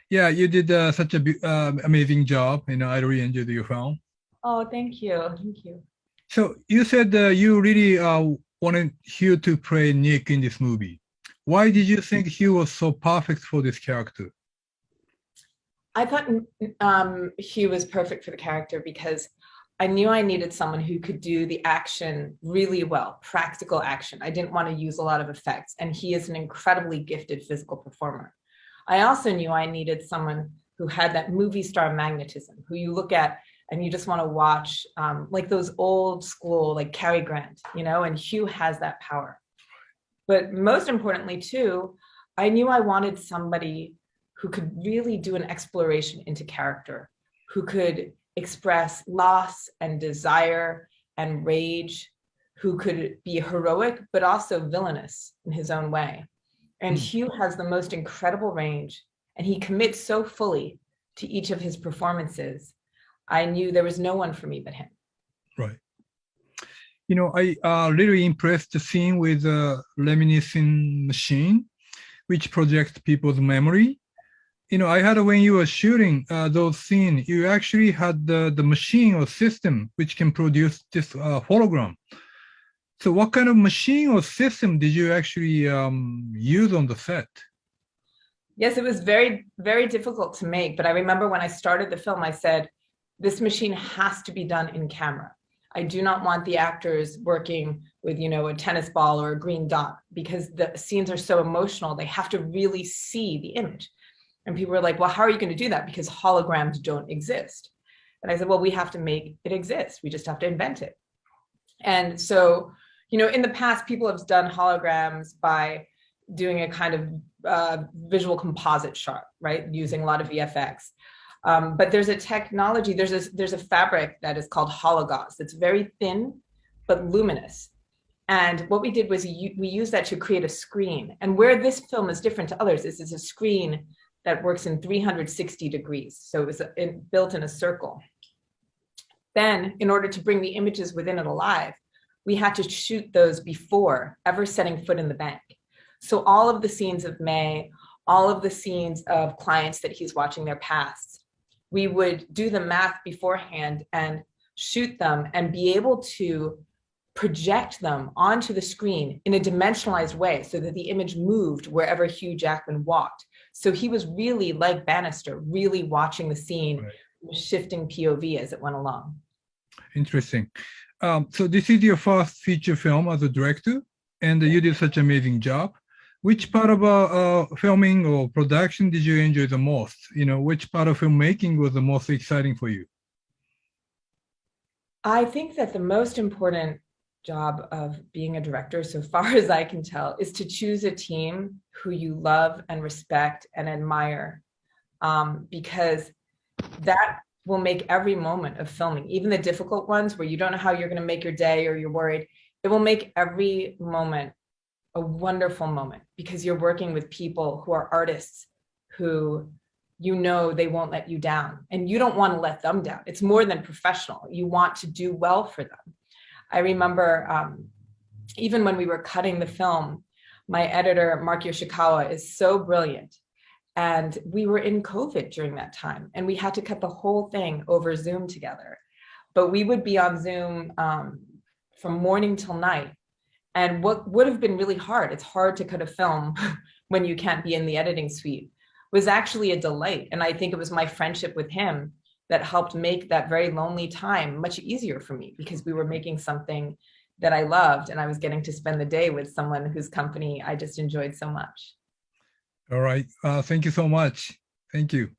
Yeah, you did such a amazing job. I really enjoyed your film. Oh, thank you. Thank you. So you said you really wanted Hugh to play Nick in this movie. Why did you think Hugh was so perfect for this character? I thought Hugh was perfect for the character because I knew I needed someone who could do the action really well, practical action. I didn't want to use a lot of effects, and he is an incredibly gifted physical performer. I also knew I needed someone who had that movie star magnetism, who you look at and you just want to watch, like those old school, like Cary Grant, and Hugh has that power. But most importantly, too, I knew I wanted somebody who could really do an exploration into character, who could express loss and desire and rage, who could be heroic, but also villainous in his own way. And Hugh has the most incredible range, and he commits so fully to each of his performances. I knew there was no one for me but him. Right. I really impressed the scene with the reminiscing machine, which projects people's memory. I had when you were shooting those scenes, you actually had the machine or system which can produce this hologram. So what kind of machine or system did you actually use on the set? Yes, it was very, very difficult to make. But I remember when I started the film, I said, this machine has to be done in camera. I do not want the actors working with, a tennis ball or a green dot because the scenes are so emotional. They have to really see the image. And people were like, well, how are you going to do that? Because holograms don't exist. And I said, well, we have to make it exist. We just have to invent it. And so, in the past, people have done holograms by doing a kind of visual composite shot, right? Using a lot of VFX. But there's a technology, there's a fabric that is called hologauze. It's very thin, but luminous. And what we did was we used that to create a screen. And where this film is different to others is it's a screen that works in 360 degrees. So it was built in a circle. Then, in order to bring the images within it alive, we had to shoot those before ever setting foot in the bank. So all of the scenes of May, all of the scenes of clients that he's watching their pasts, we would do the math beforehand and shoot them and be able to project them onto the screen in a dimensionalized way so that the image moved wherever Hugh Jackman walked. So he was really like Bannister, really watching the scene, right, shifting POV as it went along. Interesting. So this is your first feature film as a director, and you did such an amazing job. Which part of filming or production did you enjoy the most? Which part of filmmaking was the most exciting for you? I think that the most important job of being a director, so far as I can tell, is to choose a team who you love and respect and admire, because that will make every moment of filming, even the difficult ones where you don't know how you're going to make your day or you're worried, it will make every moment a wonderful moment because you're working with people who are artists who they won't let you down and you don't want to let them down. It's more than professional. You want to do well for them. I remember even when we were cutting the film, my editor, Mark Yoshikawa, is so brilliant. And we were in COVID during that time, and we had to cut the whole thing over Zoom together. But we would be on Zoom from morning till night. And what would have been really hard, it's hard to cut a film when you can't be in the editing suite, was actually a delight. And I think it was my friendship with him that helped make that very lonely time much easier for me because we were making something that I loved and I was getting to spend the day with someone whose company I just enjoyed so much. All right. Thank you so much. Thank you.